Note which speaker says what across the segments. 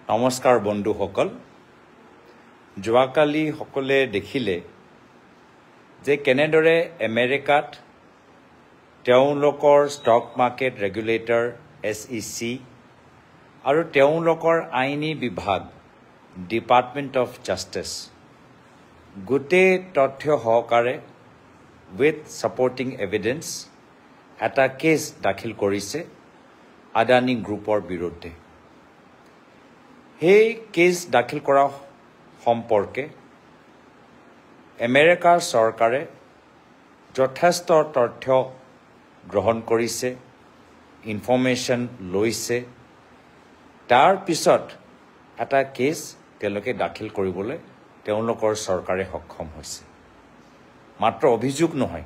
Speaker 1: নমস্কাৰ বন্ধুসকল যোৱাকালি সকলে দেখিলে যে কেনেদৰে আমেৰিকাত তেওঁলোকৰ ষ্টক মাৰ্কেট ৰেগুলেটৰ SEC আৰু তেওঁলোকৰ আইনী বিভাগ ডিপাৰ্টমেণ্ট অফ জাষ্টিচ গোটেই তথ্য সহকাৰে উইথ ছাপৰ্টিং এভিডেন্স এটা কেছ দাখিল কৰিছে আদানী গ্ৰুপৰ বিৰুদ্ধে সেই কেছ দাখিল কৰা সম্পৰ্কে আমেৰিকাৰ চৰকাৰে যথেষ্ট তথ্য গ্ৰহণ কৰিছে ইনফৰমেশ্যন লৈছে তাৰ পিছত এটা কেছ তেওঁলোকে দাখিল কৰিবলৈ তেওঁলোকৰ চৰকাৰে সক্ষম হৈছে মাত্ৰ অভিযোগ নহয়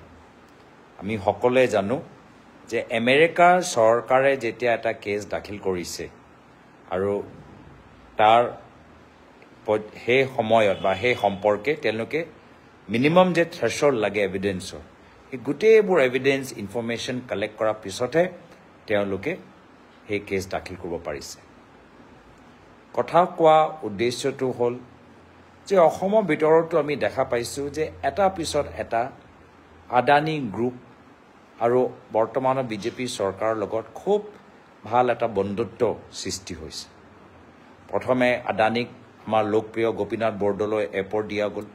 Speaker 1: আমি সকলোৱে জানো যে আমেৰিকাৰ চৰকাৰে যেতিয়া এটা কেছ দাখিল কৰিছে আৰু তাৰ সেই সময়ত বা সেই সম্পৰ্কে তেওঁলোকে মিনিমাম যে থ্ৰেছহোল্ড লাগে এভিডেন্সৰ এই গোটেইবোৰ এভিডেন্স ইনফৰমেশ্যন কালেক্ট কৰাৰ পিছতহে তেওঁলোকে সেই কেছ দাখিল কৰিব পাৰিছে কথা কোৱা উদ্দেশ্যটো হ'ল যে অসমৰ ভিতৰতো আমি দেখা পাইছোঁ যে এটা পিছত এটা আদানী গ্ৰুপ আৰু বৰ্তমানৰ বিজেপি চৰকাৰৰ লগত খুব ভাল এটা বন্ধুত্ব সৃষ্টি হৈছে প্ৰথমে আদানীক আমাৰ লোকপ্ৰিয় গোপীনাথ বৰদলৈ এয়াৰপৰ্ট দিয়া গ'ল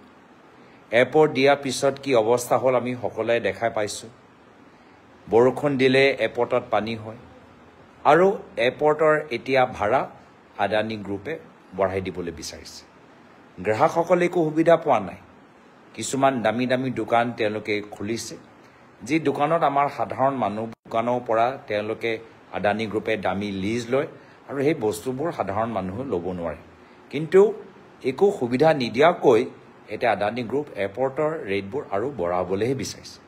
Speaker 1: এয়াৰপৰ্ট দিয়াৰ পিছত কি অৱস্থা হ'ল আমি সকলোৱে দেখা পাইছোঁ বৰষুণ দিলে এয়াৰপৰ্টত পানী হয় আৰু এয়াৰপৰ্টৰ এতিয়া ভাড়া আদানী গ্ৰুপে বঢ়াই দিবলৈ বিচাৰিছে গ্ৰাহকসকলে একো সুবিধা পোৱা নাই কিছুমান দামী দামী দোকান তেওঁলোকে খুলিছে যি দোকানত আমাৰ সাধাৰণ মানুহ দোকানৰ পৰা তেওঁলোকে আদানী গ্ৰুপে দামী লিজ লয় আৰু সেই বস্তুবোৰ সাধাৰণ মানুহে ল'ব নোৱাৰে কিন্তু একো সুবিধা নিদিয়াকৈ এটা আদানী গ্ৰুপ এয়াৰপৰ্টৰ ৰেটবোৰ আৰু বঢ়াবলৈহে বিচাৰিছে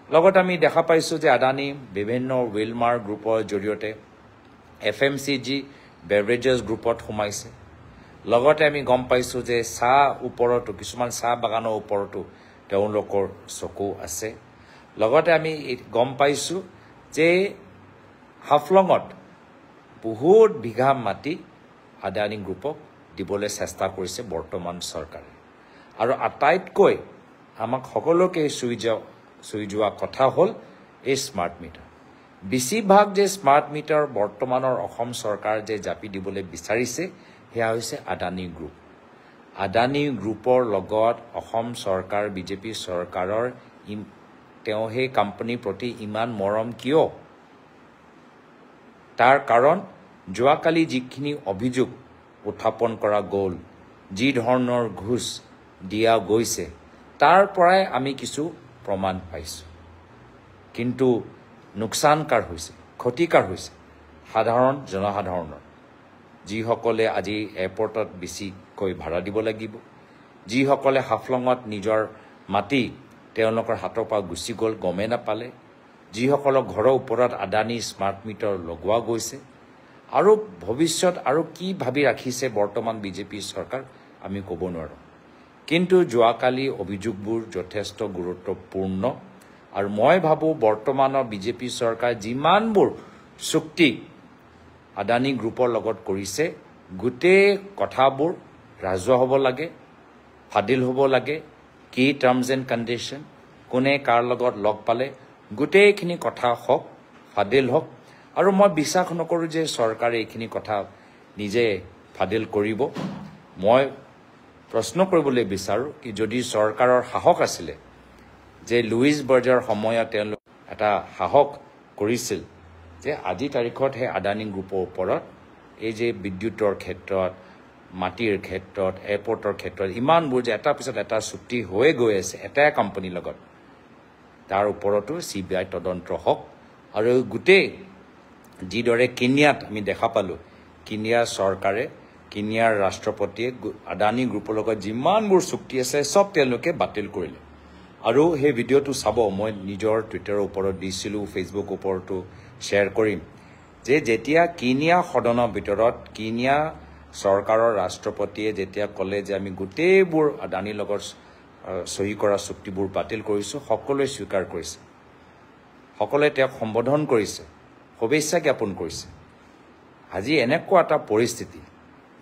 Speaker 1: লগত আমি দেখা পাইছোঁ যে আদানী বিভিন্ন ৱেলমাৰ্ট গ্ৰুপৰ জৰিয়তে FMCG বেভৰেজেছ গ্ৰুপত সোমাইছে লগতে আমি গম পাইছোঁ যে চাহ ওপৰতো কিছুমান চাহ বাগানৰ ওপৰতো তেওঁলোকৰ চকু আছে লগতে আমি গম পাইছোঁ যে হাফলঙত বহুত বিঘা মাটি আদানী গ্ৰুপক দিবলৈ চেষ্টা কৰিছে বৰ্তমান চৰকাৰে আৰু আটাইতকৈ আমাক সকলোকে চুই যোৱা কথা হ'ল এই স্মাৰ্ট মিটাৰ বেছিভাগ যে স্মাৰ্ট মিটাৰ বৰ্তমানৰ অসম চৰকাৰ যে জাপি দিবলৈ বিচাৰিছে সেয়া হৈছে আদানী গ্ৰুপ আদানী গ্ৰুপৰ লগত অসম চৰকাৰ বিজেপি চৰকাৰৰ তেওঁ সেই কোম্পানীৰ প্ৰতি ইমান মৰম কিয় তাৰ কাৰণ যোৱাকালি যিখিনি অভিযোগ উত্থাপন কৰা গ'ল যি ধৰণৰ ঘুষ দিয়া গৈছে তাৰ পৰাই আমি কিছু প্ৰমাণ পাইছোঁ কিন্তু নোকচানকাৰ হৈছে ক্ষতিকাৰ হৈছে সাধাৰণ জনসাধাৰণৰ যিসকলে আজি এয়াৰপৰ্টত বেছিকৈ ভাড়া দিব লাগিব যিসকলে হাফলঙত নিজৰ মাটি তেওঁলোকৰ হাতৰ পৰা গুচি গ'ল গমে নাপালে যিসকলৰ ঘৰৰ ওপৰত আদানী স্মাৰ্ট মিটাৰ লগোৱা গৈছে আৰু ভৱিষ্যত আৰু কি ভাবি ৰাখিছে বৰ্তমান বিজেপি চৰকাৰ আমি ক'ব নোৱাৰোঁ কিন্তু যোৱাকালি অভিযোগবোৰ যথেষ্ট গুৰুত্বপূৰ্ণ আৰু মই ভাবোঁ বৰ্তমানৰ বিজেপি চৰকাৰ যিমানবোৰ চুক্তি আদানী গ্ৰুপৰ লগত কৰিছে গোটেই কথাবোৰ ৰাজহুৱা হ'ব লাগে ফাদিল হ'ব লাগে কি টাৰ্মছ এণ্ড কণ্ডিশ্যন কোনে কাৰ লগত লগ পালে গোটেইখিনি কথা হওক ফাদিল হওক আৰু মই বিশ্বাস নকৰোঁ যে চৰকাৰে এইখিনি কথা নিজে ফাদিল কৰিব মই প্ৰশ্ন কৰিবলৈ বিচাৰোঁ কি যদি চৰকাৰৰ সাহস আছিলে যে লুইছ বৰ্জাৰ সময়ত তেওঁলোক এটা সাহস কৰিছিল যে আজি তাৰিখত সেই আদানী গ্ৰুপৰ ওপৰত এই যে বিদ্যুতৰ ক্ষেত্ৰত মাটিৰ ক্ষেত্ৰত এয়াৰপৰ্টৰ ক্ষেত্ৰত ইমানবোৰ যে এটা পিছত এটা চুক্তি হৈ গৈ আছে এটাই কোম্পানীৰ লগত তাৰ ওপৰতো CBI তদন্ত হওক আৰু গোটেই যিদৰে কেনিয়াত আমি দেখা পালোঁ কেনিয়া চৰকাৰে কেনিয়াৰ ৰাষ্ট্ৰপতিয়ে আদানী গ্ৰুপৰ লগত যিমানবোৰ চুক্তি আছে চব তেওঁলোকে বাতিল কৰিলে আৰু সেই ভিডিঅ'টো চাব মই নিজৰ টুইটাৰৰ ওপৰত দিছিলোঁ ফেচবুক ওপৰতো শ্বেয়াৰ কৰিম যে যেতিয়া কেনিয়া সদনৰ ভিতৰত কেনিয়া চৰকাৰৰ ৰাষ্ট্ৰপতিয়ে যেতিয়া ক'লে যে আমি গোটেইবোৰ আদানীৰ লগত সহি কৰা চুক্তিবোৰ বাতিল কৰিছোঁ সকলোৱে স্বীকাৰ কৰিছে সকলোৱে তেওঁক সম্বোধন কৰিছে শুভেচ্ছা জ্ঞাপন কৰিছে আজি এনেকুৱা এটা পৰিস্থিতি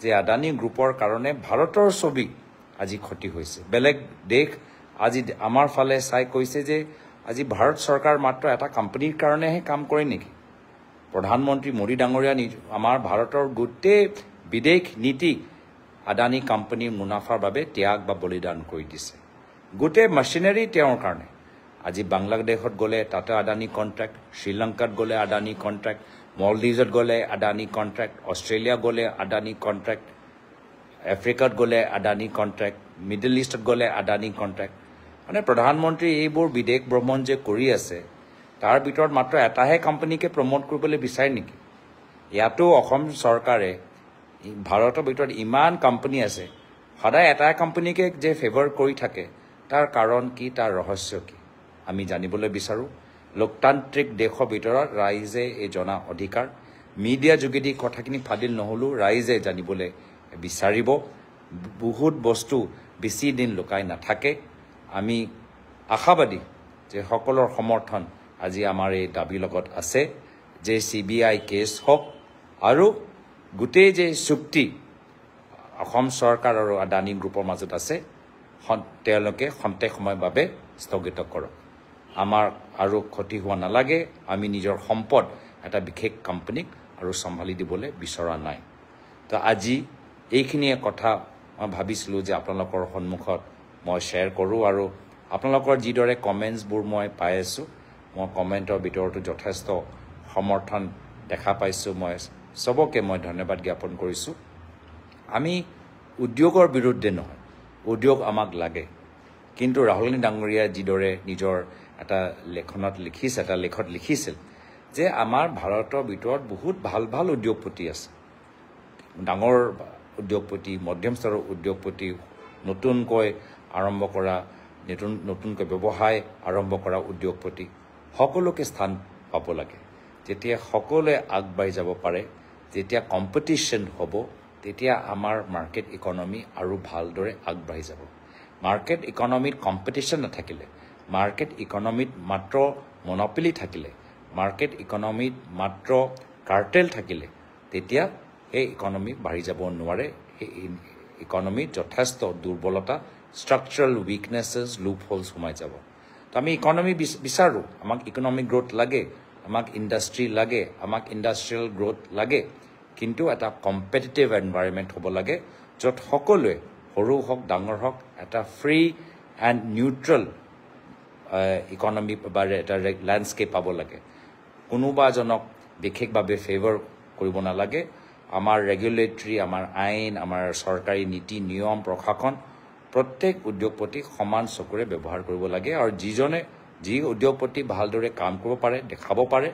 Speaker 1: যে আদানী গ্ৰুপৰ কাৰণে ভাৰতৰ ছবি আজি ক্ষতি হৈছে বেলেগ দেশ আজি আমাৰ ফালে চাই কৈছে যে আজি ভাৰত চৰকাৰ মাত্ৰ এটা কোম্পানীৰ কাৰণেহে কাম কৰে নেকি প্ৰধানমন্ত্ৰী মোদী ডাঙৰীয়া আমাৰ ভাৰতৰ গোটেই বিদেশ নীতি আদানী কোম্পানীৰ মুনাফাৰ বাবে ত্যাগ বা বলিদান কৰি দিছে গোটেই মেচিনাৰী তেওঁৰ কাৰণে আজি বাংলাদেশত গ'লে তাতে আদানী কন্ট্ৰাক্ট শ্ৰীলংকাত গ'লে আদানী কন্ট্ৰাক্ট মলদ্বীপত গ'লে আদানী কন্ট্ৰাক্ট অষ্ট্ৰেলিয়া গ'লে আদানী কন্ট্ৰাক্ট আফ্ৰিকাত গ'লে আদানী কন্ট্ৰাক্ট মিডল ইষ্টত গ'লে আদানী কন্ট্ৰাক্ট মানে প্ৰধানমন্ত্ৰী এইবোৰ বিদেশ ভ্ৰমণ যে কৰি আছে তাৰ ভিতৰত মাত্ৰ এটাহে কোম্পানীকে প্ৰমোট কৰিবলৈ বিচাৰে নেকি ইয়াতো অসম চৰকাৰে ভাৰতৰ ভিতৰত ইমান কোম্পানী আছে সদায় এটা কোম্পানীকে যে ফেভাৰ কৰি থাকে তাৰ কাৰণ কি তাৰ ৰহস্য কি আমি জানিবলৈ বিচাৰো লোকতান্ত্ৰিক দেশৰ ভিতৰত ৰাইজে এই জনা অধিকাৰ মিডিয়া যোগেদি কথাখিনি ফাদিল নহ'লেও ৰাইজে জানিবলৈ বিচাৰিব বহুত বস্তু বেছি দিন লুকাই নাথাকে আমি আশাবাদী যে সকলৰ সমৰ্থন আজি আমাৰ এই দাবীৰ লগত আছে যে CBI কেছ হওক আৰু গোটেই যে চুক্তি অসম চৰকাৰ আৰু আদানী গ্ৰুপৰ মাজত আছে তেওঁলোকে খন্তেক সময়ৰ বাবে স্থগিত কৰক আমাৰ আৰু ক্ষতি হোৱা নালাগে আমি নিজৰ সম্পদ এটা বিশেষ কোম্পানীক আৰু সম্ভালি দিবলৈ বিচৰা নাই তো আজি এইখিনিয়ে কথা মই ভাবিছিলোঁ যে আপোনালোকৰ সন্মুখত মই শ্বেয়াৰ কৰোঁ আৰু আপোনালোকৰ যিদৰে কমেণ্টছবোৰ মই পাই আছোঁ মই কমেণ্টৰ ভিতৰতো যথেষ্ট সমৰ্থন দেখা পাইছোঁ মই সবকে মই ধন্যবাদ জ্ঞাপন কৰিছোঁ আমি উদ্যোগৰ বিৰুদ্ধে নহয় উদ্যোগ আমাক লাগে কিন্তু ৰাহুল গান্ধী ডাঙৰীয়া যিদৰে নিজৰ এটা লেখত লিখিছিল যে আমাৰ ভাৰতৰ ভিতৰত বহুত ভাল ভাল উদ্যোগপতি আছে ডাঙৰ উদ্যোগপতি মধ্যম স্তৰৰ উদ্যোগপতি নতুনকৈ আৰম্ভ কৰা নতুনকৈ ব্যৱসায় আৰম্ভ কৰা উদ্যোগপতি সকলোকে স্থান পাব লাগে যেতিয়া সকলোৱে আগবাঢ়ি যাব পাৰে যেতিয়া কম্পিটিশ্যন হ'ব তেতিয়া আমাৰ মাৰ্কেট ইকনমি আৰু ভালদৰে আগবাঢ়ি যাব মাৰ্কেট ইকনমিত কম্পিটিশ্যন নাথাকিলে মাৰ্কেট ইকনমিত মাত্ৰ মনোপলি থাকিলে মাৰ্কেট ইকনমিত মাত্ৰ কাৰ্টেল থাকিলে তেতিয়া এই ইকনমি বাঢ়ি যাব নোৱাৰে এই ইকনমিত যথেষ্ট দুৰ্বলতা ষ্ট্ৰাকচাৰেল উইকনেছেছ লুপ হোলছ সোমাই যাব তো আমি ইকনমি বিচাৰোঁ আমাক ইকনমিক গ্ৰোথ লাগে আমাক ইণ্ডাষ্ট্ৰি লাগে আমাক ইণ্ডাষ্ট্ৰিয়েল গ্ৰোথ লাগে কিন্তু এটা কম্পিটিটিভ এনভাইৰনমেণ্ট হ'ব লাগে য'ত সকলোৱে সৰু হওক ডাঙৰ হওক এটা ফ্ৰী এণ্ড নিউট্ৰেল ইকনমি বা এটা লেণ্ডস্কেপ পাব লাগে কোনোবা এজনক বিশেষভাৱে ফেভাৰ কৰিব নালাগে আমাৰ ৰেগুলেটৰী আমাৰ আইন আমাৰ চৰকাৰী নীতি নিয়ম প্ৰশাসন প্ৰত্যেক উদ্যোগপতিক সমান চকুৰে ব্যৱহাৰ কৰিব লাগে আৰু যি উদ্যোগপতি ভালদৰে কাম কৰিব পাৰে দেখাব পাৰে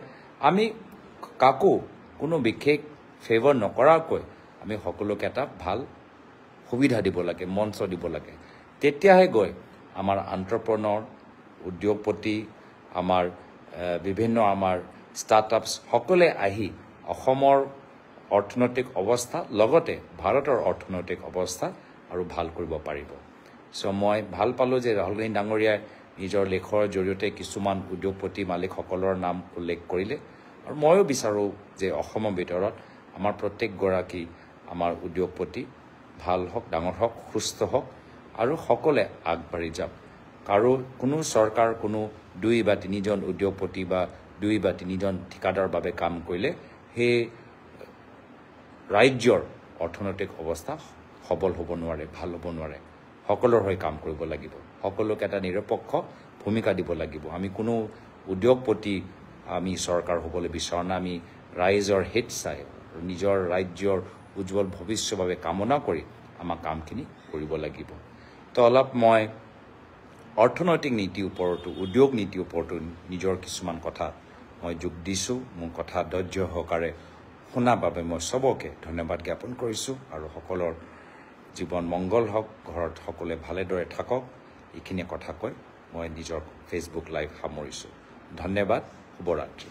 Speaker 1: আমি কাকো কোনো বিশেষ ফেভাৰ নকৰাকৈ আমি সকলোকে এটা ভাল সুবিধা দিব লাগে মঞ্চ দিব লাগে তেতিয়াহে গৈ আমাৰ এণ্টাৰপ্ৰেনৰ উদ্যোগপতি আমাৰ বিভিন্ন আমাৰ ষ্টাৰ্টআপছ সকলে আহি অসমৰ অৰ্থনৈতিক অৱস্থা লগতে ভাৰতৰ অৰ্থনৈতিক অৱস্থা আৰু ভাল কৰিব পাৰিব সো মই ভাল পালোঁ যে ৰাহুল গান্ধী ডাঙৰীয়াই নিজৰ লেখৰ জৰিয়তে কিছুমান উদ্যোগপতি মালিকসকলৰ নাম উল্লেখ কৰিলে আৰু ময়ো বিচাৰোঁ যে অসমৰ ভিতৰত আমাৰ প্ৰত্যেকগৰাকী আমাৰ উদ্যোগপতি ভাল হওক ডাঙৰ হওক সুস্থ হওক আৰু সকলে আগবাঢ়ি যাওক কাৰো কোনো চৰকাৰ কোনো 2 বা 3 জন উদ্যোগপতি বা 2 বা 3 জন ঠিকাদাৰৰ বাবে কাম কৰিলে সেই ৰাজ্যৰ অৰ্থনৈতিক অৱস্থা সবল হ'ব নোৱাৰে ভাল হ'ব নোৱাৰে সকলৰ হৈ কাম কৰিব লাগিব সকলোকে এটা নিৰপেক্ষ ভূমিকা দিব লাগিব আমি কোনো উদ্যোগপতি আমি চৰকাৰ হ'বলৈ বিচৰা নাই আমি ৰাইজৰ হিত চাই নিজৰ ৰাজ্যৰ উজ্জ্বল ভৱিষ্যৰ বাবে কামনা কৰি আমাৰ কামখিনি কৰিব লাগিব তো অলপ মই অৰ্থনৈতিক নীতিৰ ওপৰতো উদ্যোগ নীতিৰ ওপৰতো নিজৰ কিছুমান কথা মই যোগ দিছোঁ মোৰ কথা ধৈৰ্য সহকাৰে শুনাৰ বাবে মই সবকে ধন্যবাদ জ্ঞাপন কৰিছোঁ আৰু সকলৰ জীৱন মংগল হওক ঘৰত সকলোৱে ভালেদৰে থাকক এইখিনি কথা কৈ মই নিজৰ ফেচবুক লাইভ সামৰিছোঁ ধন্যবাদ শুভৰাত্ৰি